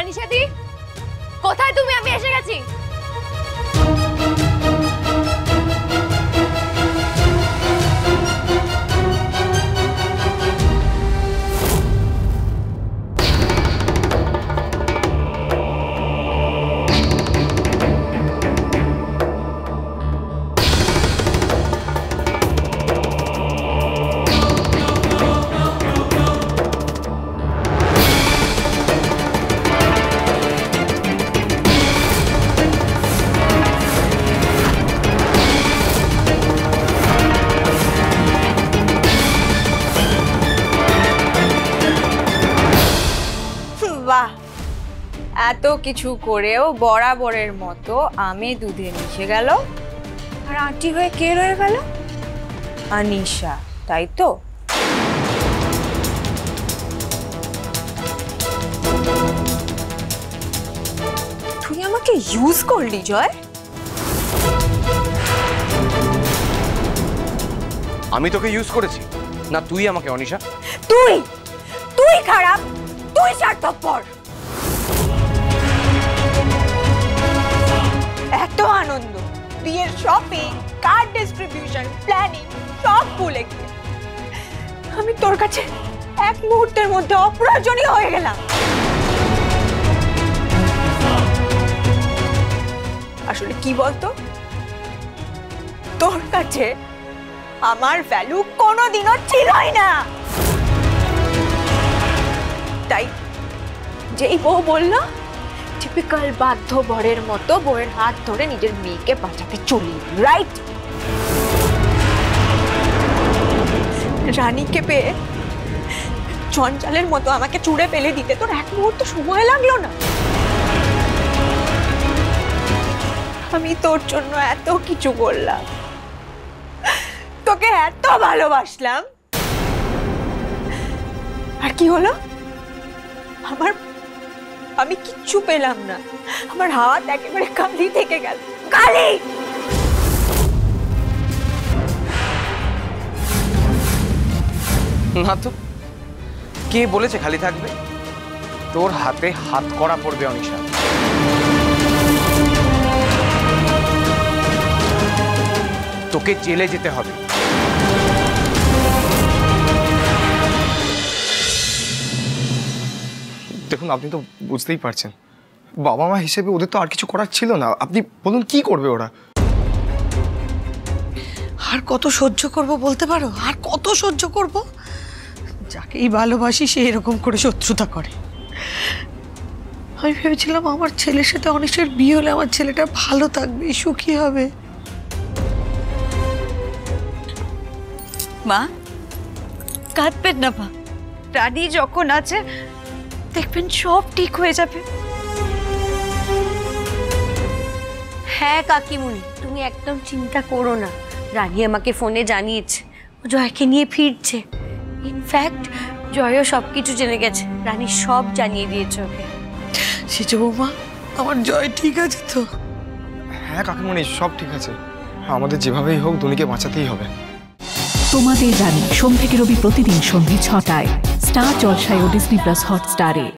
অনিশাদি, কোথায় তুমি? আমি এসে গেছি। বাহ, এত কিছু করেও বরাবরের মতো আমে দুধে মিশে গেল, আর আঁটি হয়ে কে রয়ে গেল? আনিশা, তাই তো? তুই আমাকে ইউজ করলি জয়। আমি তোকে ইউজ করেছি না তুই আমাকে? অনিশা, তুই তুই খারাপ, তুই স্বার্থপর। এত আনন্দ, বিয়ের শপিং, কার্ড ডিস্ট্রিবিউশন, প্ল্যানিং সব ভুলে গিয়ে আমি তোর কাছে এক মুহূর্তের মধ্যে অপ্রয়োজনীয় হয়ে গেলাম। আসলে কি বলতো, তোর কাছে আমার ভ্যালু কোনোদিনও ছিলই না। তাই যেই বউ বললো টিপিক্যাল বাধ্য বরের মতো বউয়ের হাত ধরে নিজের মেয়েকে বাঁচাতে চলি, রাইট? রানীকে পেয়ে জঞ্জালের মতো আমাকে চুড়ে ফেলে দিতে তোর এক মুহূর্ত সময় লাগলো না? আমি তোর জন্য এত কিছু করলাম, তোকে এত ভালোবাসলাম, আর কি হলো? আমি কিচ্ছু পেলাম না, আমার হাত একেবারে খালি থেকে গেল। খালি। না তো, কে বলেছে খালি থাকবে? তোর হাতে হাত করা পড়বে অনিশা। তোকে জেলে যেতে হবে। দেখুন, আপনি তো বুঝতেই পারছেন, বাবা মা হিসেবে ওদের তো আর কিছু করার ছিল না। আপনি বলুন কি করবে ওরা? আর কত সহ্য করব বলতে পারো? আর কত সহ্য করব? যাকেই ভালোবাসি সে এরকম করে শত্রুতা করে। আমি ভেবেছিলাম আমার ছেলের সাথে অনিশের বিয়ে হলে আমার ছেলেটা ভালো থাকবে, সুখী হবে। মা, কাঁদবেন না মা, রানী যখন আছে দেখবেন সব ঠিক হয়ে যাবে। হ্যাঁ কাকিমুনি, তুমি একদম চিন্তা করো না। রানী আমাকে ফোনে জানিয়েছে ও জয়কে নিয়ে ফিরছে। ইনফ্যাক্ট জয়ও সবকিছু জেনে গেছে, রানী সব জানিয়ে দিয়েছে ওকে। সেজ বৌমা, আমার জয় ঠিক আছে তো? হ্যাঁ কাকিমণি, সব ঠিক আছে। আমাদের যেভাবেই হোক দুনিকে বাঁচাতেই হবে। তোমাদের রানী সোম থেকে রবি প্রতিদিন সন্ধ্যে ৬টায় স্টার জলসায় ও ডিজনি প্লাস হটস্টারে।